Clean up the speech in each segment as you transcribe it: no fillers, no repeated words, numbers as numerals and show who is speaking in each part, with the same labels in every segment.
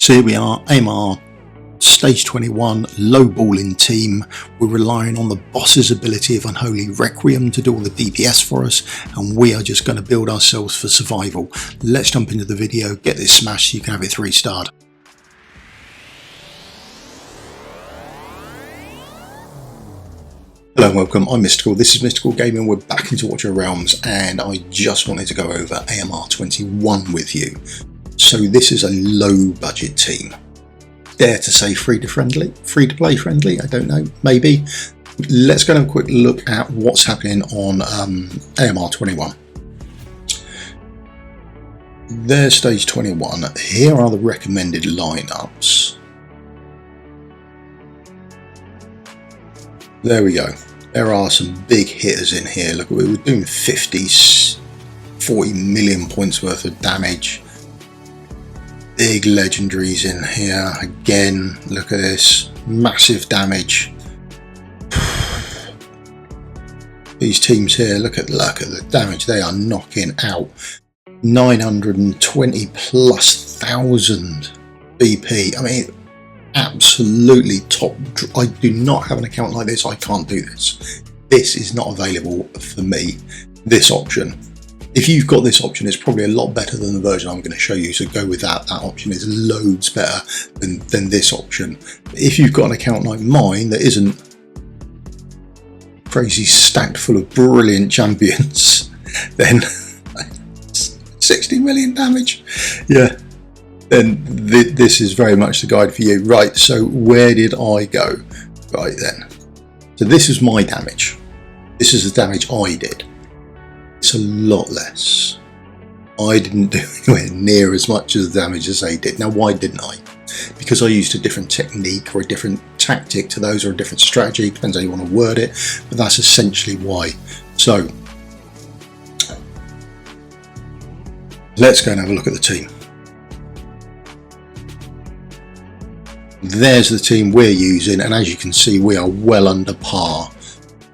Speaker 1: So here we are, AMR, stage 21, low balling team. We're relying on the boss's ability of Unholy Requiem to do all the DPS for us, and we are just going to build ourselves for survival. Let's jump into the video, get this smashed so you can have it 3-starred. Hello and welcome, I'm Mystical, this is Mystical Gaming, we're back into Watch Your Realms, and I just wanted to go over AMR 21 with you. So this is a low budget team. Dare to say free to play friendly, I don't know, maybe. Let's go and have a quick look at what's happening on AMR 21. There's stage 21, here are the recommended lineups. There we go. There are some big hitters in here. Look, we were doing 40 million points worth of damage. Big legendaries in here. Again, look at this. Massive damage. These teams here, look at the damage they are knocking out. 920 plus thousand BP. I mean, absolutely top. I do not have an account like this. I can't do this. This is not available for me, this option. If you've got this option, it's probably a lot better than the version I'm going to show you, so go with that. That option is loads better than this option. If you've got an account like mine that isn't crazy stacked full of brilliant champions, then 60 million damage, yeah, then this is very much the guide for you. Right, so where did I go? Right then, so this is my damage. This is the damage I did. It's a lot less. I didn't do anywhere near as much as the damage as they did. Now, why didn't I? Because I used a different technique or a different tactic to those, or a different strategy, depends how you want to word it, but that's essentially why. So let's go and have a look at the team. There's the team we're using, and as you can see, we are well under par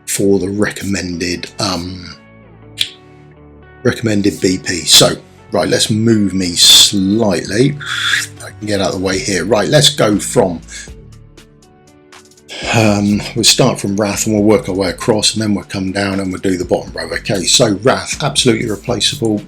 Speaker 1: for the recommended BP. So right, let's move me slightly. I can get out of the way here. Right, let's go from we'll start from Wrath and we'll work our way across, and then we'll come down and we'll do the bottom row. Okay, so Wrath, absolutely replaceable.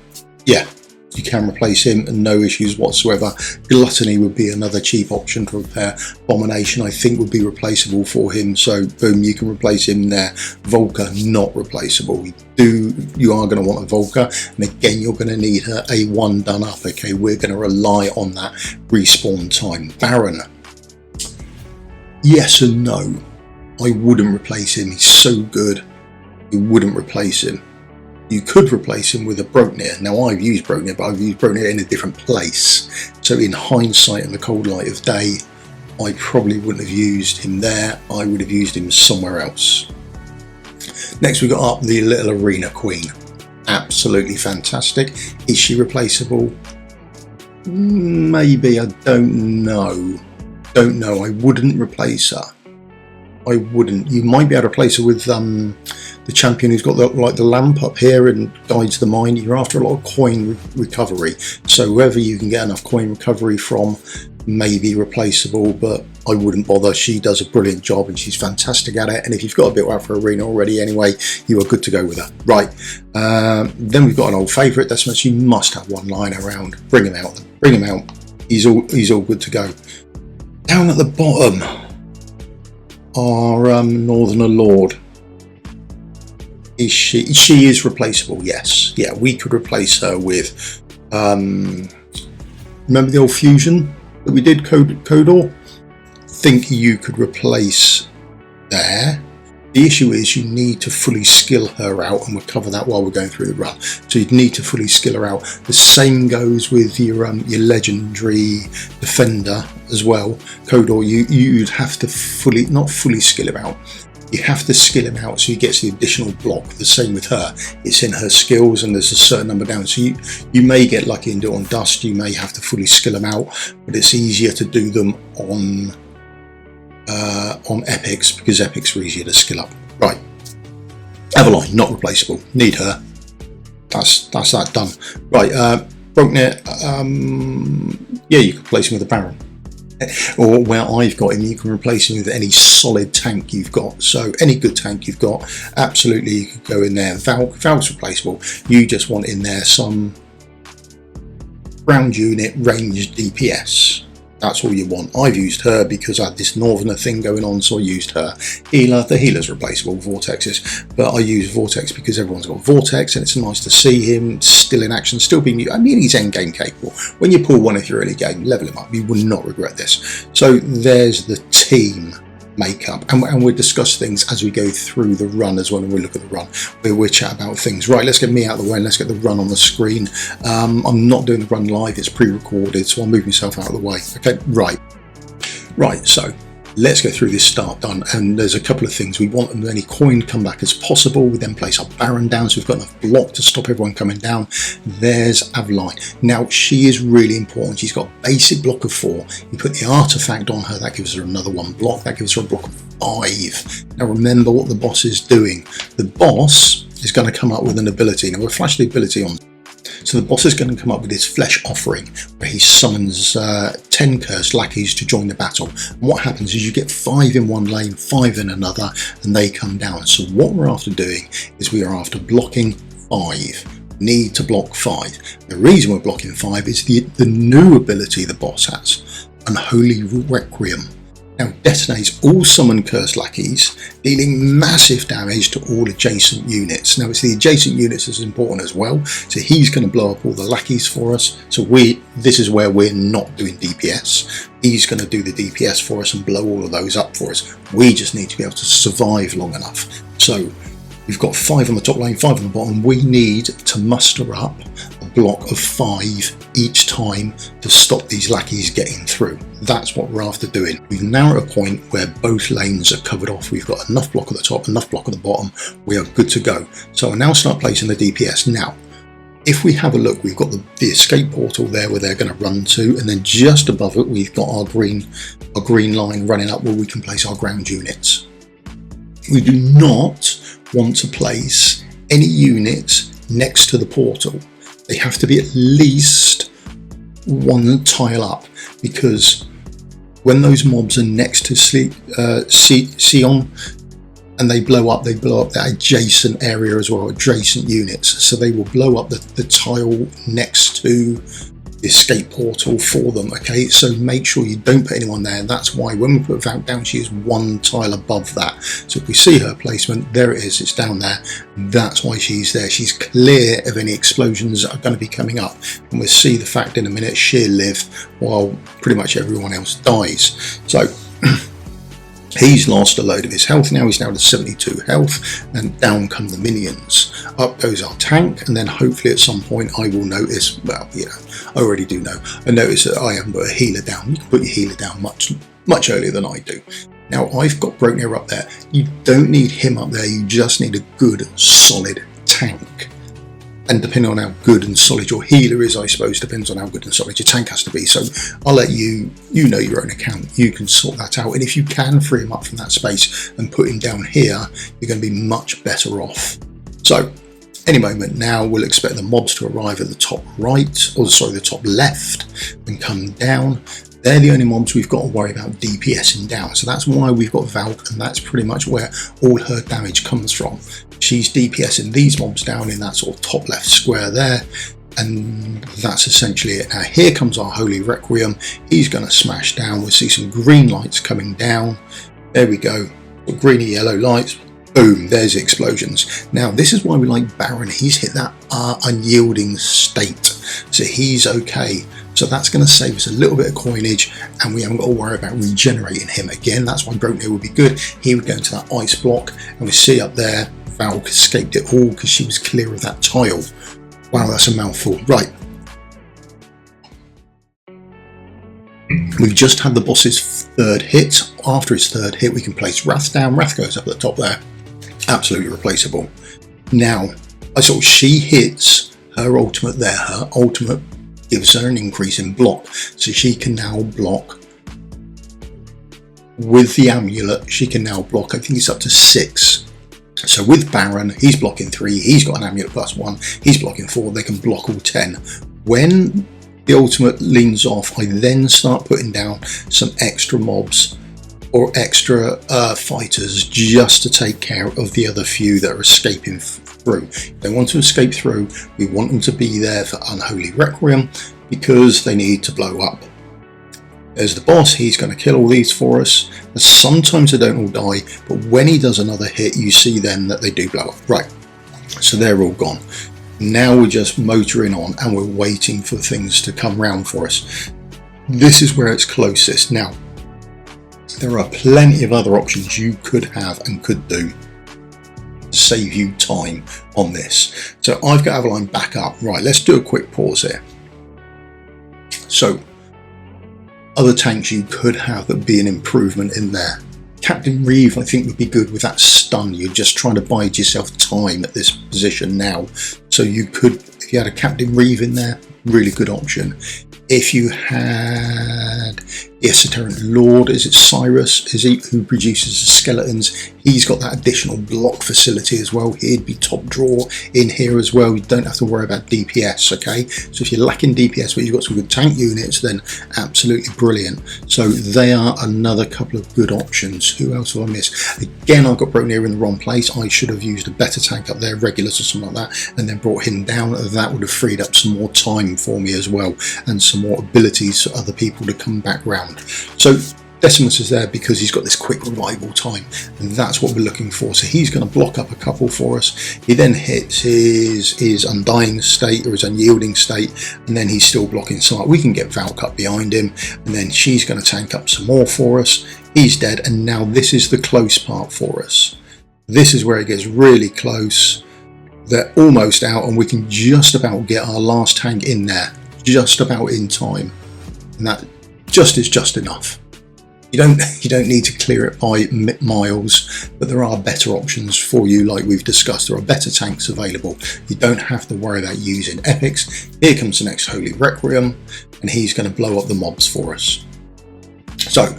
Speaker 1: Yeah, you can replace him, no issues whatsoever. Gluttony would be another cheap option to repair. Abomination, I think, would be replaceable for him, so boom, you can replace him there. Volker, not replaceable. You are going to want a Volker, and again, you're going to need her A1 done up. Okay, we're going to rely on that respawn time. Baron, yes and no. I wouldn't replace him. He's so good. You wouldn't replace him. You could replace him with a Broknir. Now, I've used Broknir, but I've used Broknir in a different place. So in hindsight, in the cold light of day, I probably wouldn't have used him there. I would have used him somewhere else. Next, we got up the Little Arena Queen. Absolutely fantastic. Is she replaceable? Maybe, I don't know. Don't know. I wouldn't replace her. I wouldn't. You might be able to replace her with the champion who's got the lamp up here and guides the mind. You're after a lot of coin recovery, so whoever you can get enough coin recovery from may be replaceable, but I wouldn't bother. She does a brilliant job and she's fantastic at it, and if you've got a bit out for arena already anyway, you are good to go with her. Right, then we've got an old favourite. That's much you must have one lying around. Bring him out. Bring him out. He's all good to go. Down at the bottom, our Northerner Lord. She is replaceable, yes. Yeah, we could replace her with remember the old fusion that we did, Kodor? Think you could replace there. The issue is you need to fully skill her out, and we'll cover that while we're going through the run. So you'd need to fully skill her out. The same goes with your legendary defender as well. Kodor, you'd have to not fully skill him out. You have to skill him out so he gets the additional block. The same with her. It's in her skills, and there's a certain number down. So you may get lucky and do it on Dust. You may have to fully skill them out, but it's easier to do them on epics, because epics are easier to skill up. Right, Eveline, not replaceable. Need her. That's that done. Right, Broknir, yeah, you could place him with a Baron. or where I've got him, you can replace him with any solid tank you've got. So any good tank you've got, absolutely you could go in there. Valk's replaceable. You just want in there some ground unit range DPS. That's all you want. I've used her because I had this Northerner thing going on, so I used her. Healer, the healer's replaceable, Vortexes, but I use Vortex because everyone's got Vortex and it's nice to see him still in action, still being, I mean, he's end game capable. When you pull one of your early game, level him up, you will not regret this. So there's the team makeup, and we'll discuss things as we go through the run as well, and we'll look at the run. We'll chat about things. Right, let's get me out of the way and let's get the run on the screen. I'm not doing the run live, it's pre-recorded, so I'll move myself out of the way. Okay, right, so let's go through this start done, and there's a couple of things. We want as many coin come back as possible. We then place our Baron down, so we've got enough block to stop everyone coming down. There's Aveline. Now she is really important. She's got a basic block of 4. You put the artifact on her, that gives her another 1 block, that gives her a block of 5. Now remember what the boss is doing. The boss is going to come up with an ability. Now we'll flash the ability on. So the boss is going to come up with his flesh offering, where he summons 10 cursed lackeys to join the battle. And what happens is you get 5 in one lane, 5 in another, and they come down. So what we're after doing is we are after blocking 5. Need to block 5. The reason we're blocking 5 is the new ability the boss has, Unholy Requiem. Now detonates all summoned cursed lackeys, dealing massive damage to all adjacent units. Now it's the adjacent units that's important as well, so he's going to blow up all the lackeys for us. So this is where we're not doing DPS. He's going to do the DPS for us and blow all of those up for us. We just need to be able to survive long enough. So we've got 5 on the top lane, 5 on the bottom. We need to muster up a block of 5 each time to stop these lackeys getting through. That's what we're after doing. We've now at a point where both lanes are covered off. We've got enough block at the top, enough block at the bottom. We are good to go. So I'll now start placing the DPS. Now, if we have a look, we've got the escape portal there where they're going to run to, and then just above it we've got our green line running up where we can place our ground units. We do not want to place any units next to the portal. They have to be at least 1 tile up, because when those mobs are next to Sion and they blow up that adjacent area as well, adjacent units. So they will blow up the tile next to the escape portal for them. Okay, so make sure you don't put anyone there. That's why when we put Valk down, she is 1 tile above that. So if we see her placement, there it is, it's down there. That's why she's there. She's clear of any explosions that are going to be coming up, and we'll see the fact in a minute. She'll live while pretty much everyone else dies. So he's lost a load of his health now. He's down to 72 health, and down come the minions. Up goes our tank, and then hopefully at some point I will notice, well, you know, I already do know, I notice that I haven't put a healer down. You can put your healer down much earlier than I do. Now I've got Broknir up there. You don't need him up there, you just need a good solid tank. And depending on how good and solid your healer is, I suppose, depends on how good and solid your tank has to be. So I'll let you know your own account. You can sort that out. And if you can free him up from that space and put him down here, you're going to be much better off. So any moment now, we'll expect the mobs to arrive at the top right, or sorry, the top left, and come down. They're the only mobs we've got to worry about DPSing down. So that's why we've got Valk, and that's pretty much where all her damage comes from. She's DPSing these mobs down in that sort of top left square there, and that's essentially it. Now here comes our Holy Requiem. He's going to smash down. We'll see some green lights coming down. There we go. Greeny yellow lights. Boom, there's the explosions. Now this is why we like Baron. He's hit that unyielding state, so he's okay. So that's going to save us a little bit of coinage, and we haven't got to worry about regenerating him again. That's why Broknir would be good. He would go into that ice block, and we see up there Valk escaped it all because she was clear of that tile. Wow, that's a mouthful. Right. We've just had the boss's 3rd hit. After his 3rd hit, we can place Wrath down. Wrath goes up at the top there. Absolutely replaceable. Now, she hits her ultimate there. Her ultimate gives her an increase in block. So she can now block. With the amulet, she can now block, I think it's up to 6. So with Baron, he's blocking 3. He's got an amulet +1. He's blocking 4. They can block all 10. When the ultimate leans off, I then start putting down some extra mobs or extra fighters just to take care of the other few that are escaping through. If they want to escape through, we want them to be there for Unholy Requiem because they need to blow up. There's the boss, he's going to kill all these for us. Sometimes they don't all die, but when he does another hit, you see then that they do blow up. Right, so they're all gone. Now we're just motoring on and we're waiting for things to come round for us. This is where it's closest. Now, there are plenty of other options you could have and could do to save you time on this. So I've got Aveline back up. Right, let's do a quick pause here. So, other tanks you could have that would be an improvement in there. Captain Reeve, I think, would be good with that stun. You're just trying to bide yourself time at this position now. So you could, if you had a Captain Reeve in there, really good option. If you had the Esoteric Lord, is it Cyrus? Is he who produces the skeletons? He's got that additional block facility as well. He'd be top draw in here as well. You don't have to worry about DPS, okay? So if you're lacking DPS but you've got some good tank units, then absolutely brilliant. So they are another couple of good options. Who else have I missed? Again, I've got Bronir in the wrong place. I should have used a better tank up there, Regulus or something like that, and then brought him down. That would have freed up some more time for me as well, and some more abilities for other people to come back round. So Decimus is there because he's got this quick revival time, and that's what we're looking for. So he's going to block up a couple for us. He then hits his undying state or his unyielding state, and then he's still blocking sight. We can get Valk up behind him, and then she's going to tank up some more for us. He's dead, and now this is the close part for us. This is where it gets really close. They're almost out, and we can just about get our last tank in there, just about in time, and that just is just enough. You don't need to clear it by miles, but there are better options for you, like we've discussed. There are better tanks available. You don't have to worry about using epics. Here comes the next Holy Requiem, and he's going to blow up the mobs for us. So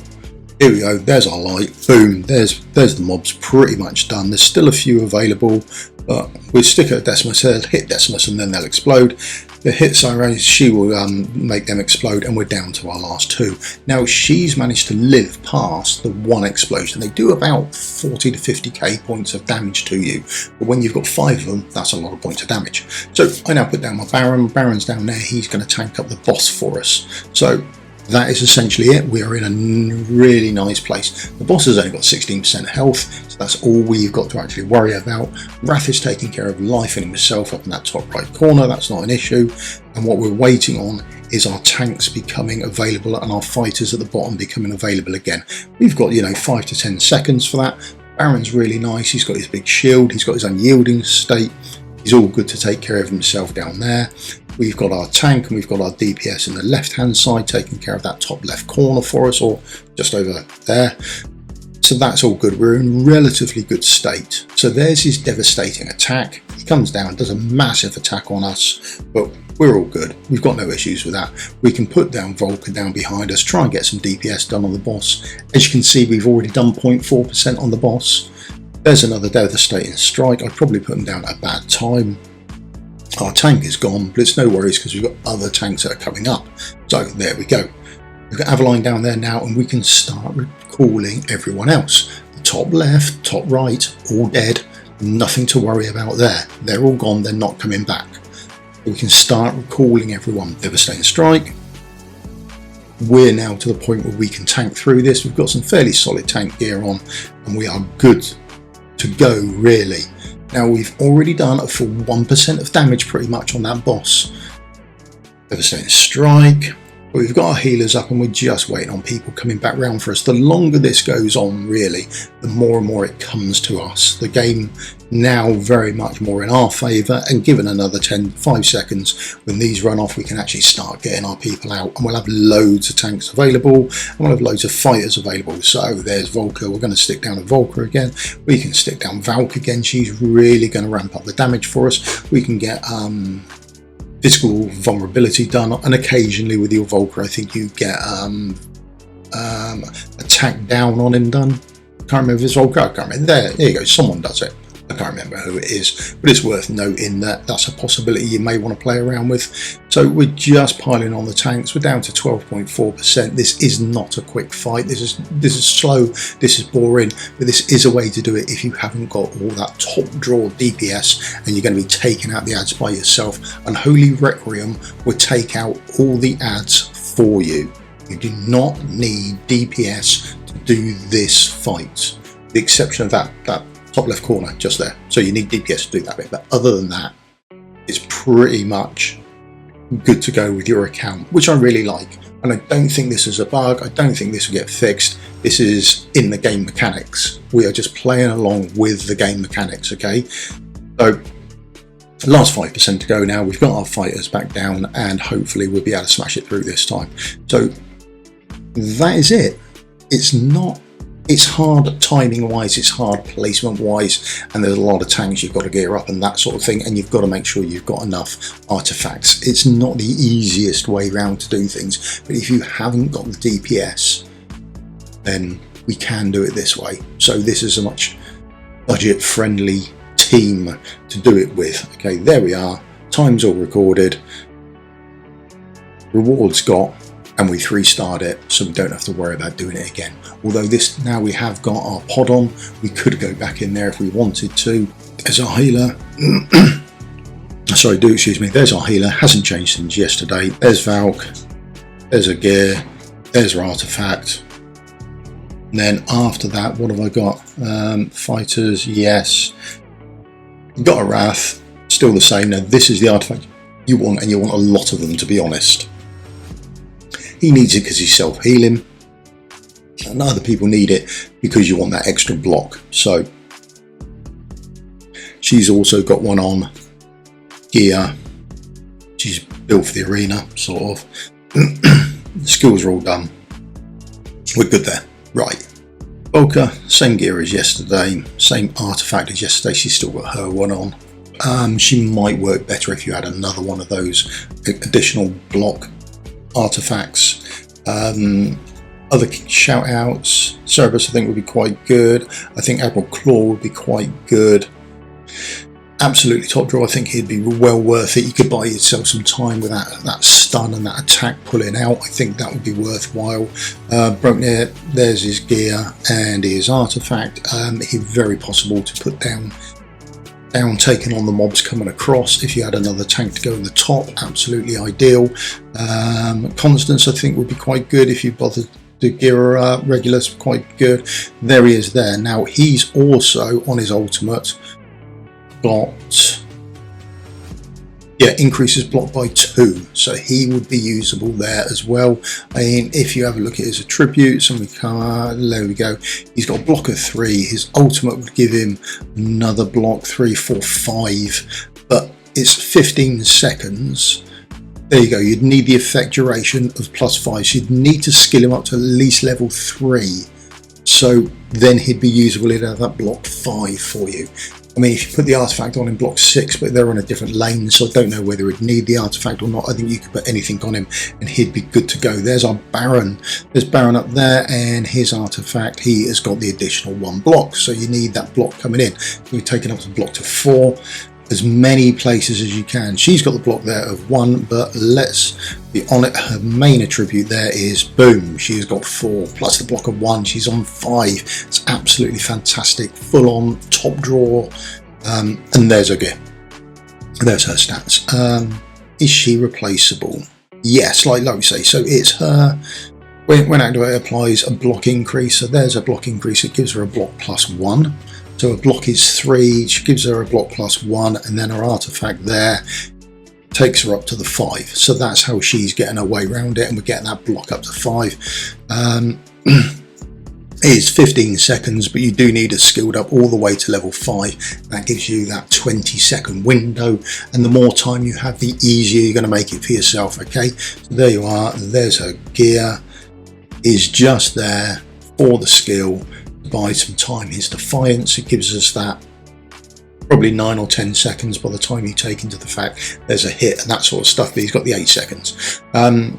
Speaker 1: here we go. There's our light. Boom. There's the mobs pretty much done. There's still a few available, but we'll stick at Decimus here, hit Decimus, and then they'll explode. The hit Siren, she will make them explode, and we're down to our last two. Now she's managed to live past the one explosion. They do about 40 to 50k points of damage to you, but when you've got 5 of them, that's a lot of points of damage. So I now put down my Baron. Baron's down there. He's going to tank up the boss for us. So that is essentially it. We are in a really nice place. The boss has only got 16% health, so that's all we've got to actually worry about. Wrath is taking care of life and himself up in that top right corner. That's not an issue. And what we're waiting on is our tanks becoming available and our fighters at the bottom becoming available again. We've got, 5 to 10 seconds for that. Baron's really nice. He's got his big shield. He's got his unyielding state. He's all good to take care of himself down there. We've got our tank and we've got our DPS in the left hand side taking care of that top left corner for us, or just over there. So that's all good. We're in relatively good state. So there's his devastating attack. He comes down, does a massive attack on us, but we're all good. We've got no issues with that. We can put down Volker down behind us, try and get some DPS done on the boss. As you can see, we've already done 0.4% on the boss. There's another devastating strike. I'd probably put him down at a bad time. Our tank is gone, but it's no worries because we've got other tanks that are coming up. So there we go. We've got Aveline down there now, and we can start recalling everyone else. The top left, top right, all dead. Nothing to worry about there. They're all gone. They're not coming back. We can start recalling everyone. Devastating strike. We're now to the point where we can tank through this. We've got some fairly solid tank gear on, and we are good to go, really. Now we've already done a full 1% of damage pretty much on that boss. Devastating strike. But we've got our healers up and we're just waiting on people coming back round for us. The longer this goes on, really, the more and more it comes to us. The game now very much more in our favour, and given another 5 seconds, when these run off, we can actually start getting our people out, and we'll have loads of tanks available, and we'll have loads of fighters available. So there's Volker. We're going to stick down a Volker again. We can stick down Valk again. She's really going to ramp up the damage for us. We can get physical vulnerability done, and occasionally with your Volker, I think you get attack down on him done. Can't remember if it's Volker. I can't remember. There you go. Someone does it. I can't remember who it is, but it's worth noting that that's a possibility you may want to play around with. So we're just piling on the tanks. We're down to 12.4%. This is not a quick fight. This is slow. This is boring. But this is a way to do it if you haven't got all that top draw DPS and you're going to be taking out the ads by yourself. Unholy Requiem will take out all the ads for you. You do not need DPS to do this fight. The exception of that top left corner just there. So you need DPS to do that bit. But other than that, it's pretty much good to go with your account, which I really like. And I don't think this is a bug. I don't think this will get fixed. This is in the game mechanics. We are just playing along with the game mechanics, okay? So last 5% to go now. We've got our fighters back down and hopefully we'll be able to smash it through this time. So that is it. It's hard timing wise, it's hard placement wise, and there's a lot of tanks you've got to gear up and that sort of thing, and you've got to make sure you've got enough artifacts. It's not the easiest way around to do things, but if you haven't got the DPS, then we can do it this way. So this is a much budget friendly team to do it with. Okay, there we are, time's all recorded, rewards got, and we 3-starred it, so we don't have to worry about doing it again. Although this, now we have got our pod on, we could go back in there if we wanted to. There's our healer. Sorry, do excuse me. There's our healer. Hasn't changed since yesterday. There's Valk. There's a gear. There's our artifact. And then after that, what have I got? Fighters, yes. Got a Wrath. Still the same. Now this is the artifact you want, and you want a lot of them, to be honest. He needs it because he's self-healing, and other people need it because you want that extra block. So she's also got one on gear. She's built for the arena, sort of. The skills are all done. We're good there. Right. Volker, same gear as yesterday, same artifact as yesterday. She's still got her one on. She might work better if you had another one of those additional block artifacts. Other shout outs, Cerberus I think would be quite good. I think Admiral Claw would be quite good. Absolutely top draw, I think he'd be well worth it. You could buy yourself some time with that stun and that attack pulling out. I think that would be worthwhile. Broknir, there's his gear and his artifact. He's very possible to put down taking on the mobs coming across. If you had another tank to go in the top, absolutely ideal. Constance I think would be quite good if you bothered to gear her up. Regulus quite good. There he is there. Now he's also on his ultimate got increases block by 2, so he would be usable there as well. I mean, if you have a look at his attributes, and there we go, he's got a block of 3. His ultimate would give him another block 3, 4, 5, but it's 15 seconds. There you go. You'd need the effect duration of +5, so you'd need to skill him up to at least level 3, so then he'd be usable. He'd have that block 5 for you. I mean, if you put the artifact on in block 6, but they're on a different lane, so I don't know whether it'd need the artifact or not. I think you could put anything on him and he'd be good to go. There's our Baron. There's Baron up there, and his artifact, he has got the additional 1 block, so you need that block coming in. We've taken up the block to 4. As many places as you can. She's got the block there of 1, but let's be on it. Her main attribute there is boom. She's got 4 plus the block of 1. She's on 5. It's absolutely fantastic. Full on top draw. And there's her gear. There's her stats. Is she replaceable? Yes, like we say. So it's her. When activated, applies a block increase. So there's a block increase. It gives her a block +1. So a block is 3, she gives her a block +1, and then her artifact there takes her up to the 5. So that's how she's getting her way around it, and we're getting that block up to 5. It's 15 seconds, but you do need it skilled up all the way to level 5. That gives you that 20-second window, and the more time you have, the easier you're going to make it for yourself. Okay, so there you are. There's her gear. Is just there for the skill. Buy some time. His Defiance, it gives us that probably 9 or 10 seconds by the time you take into the fact there's a hit and that sort of stuff, but he's got the 8 seconds. And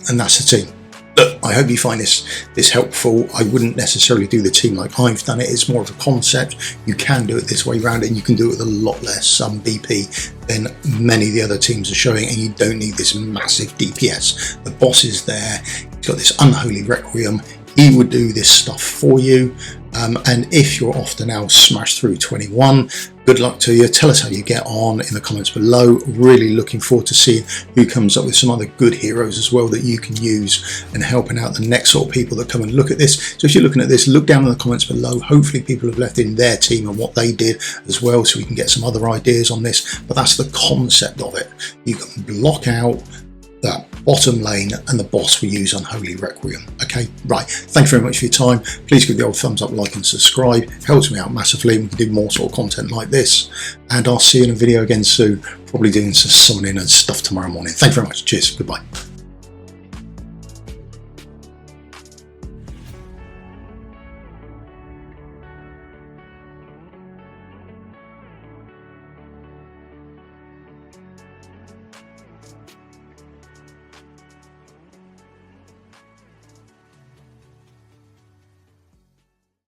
Speaker 1: that's the team. Look, I hope you find this helpful. I wouldn't necessarily do the team like I've done it. It's more of a concept. You can do it this way around, and you can do it with a lot less BP than many of the other teams are showing, and you don't need this massive DPS. The boss is there. He's got this unholy requiem. He would do this stuff for you. And if you're off to now smash through 21, good luck to you. Tell us how you get on in the comments below. Really looking forward to seeing who comes up with some other good heroes as well that you can use and helping out the next sort of people that come and look at this. So if you're looking at this, look down in the comments below. Hopefully people have left in their team and what they did as well, so we can get some other ideas on this. But that's the concept of it. You can block out that bottom lane and the boss we use Unholy Requiem. Okay, right, thank you very much for your time. Please give the old thumbs up, like and subscribe. Helps me out massively. We can do more sort of content like this, and I'll see you in a video again soon, probably doing some summoning and stuff tomorrow morning. Thank you very much. Cheers. Goodbye.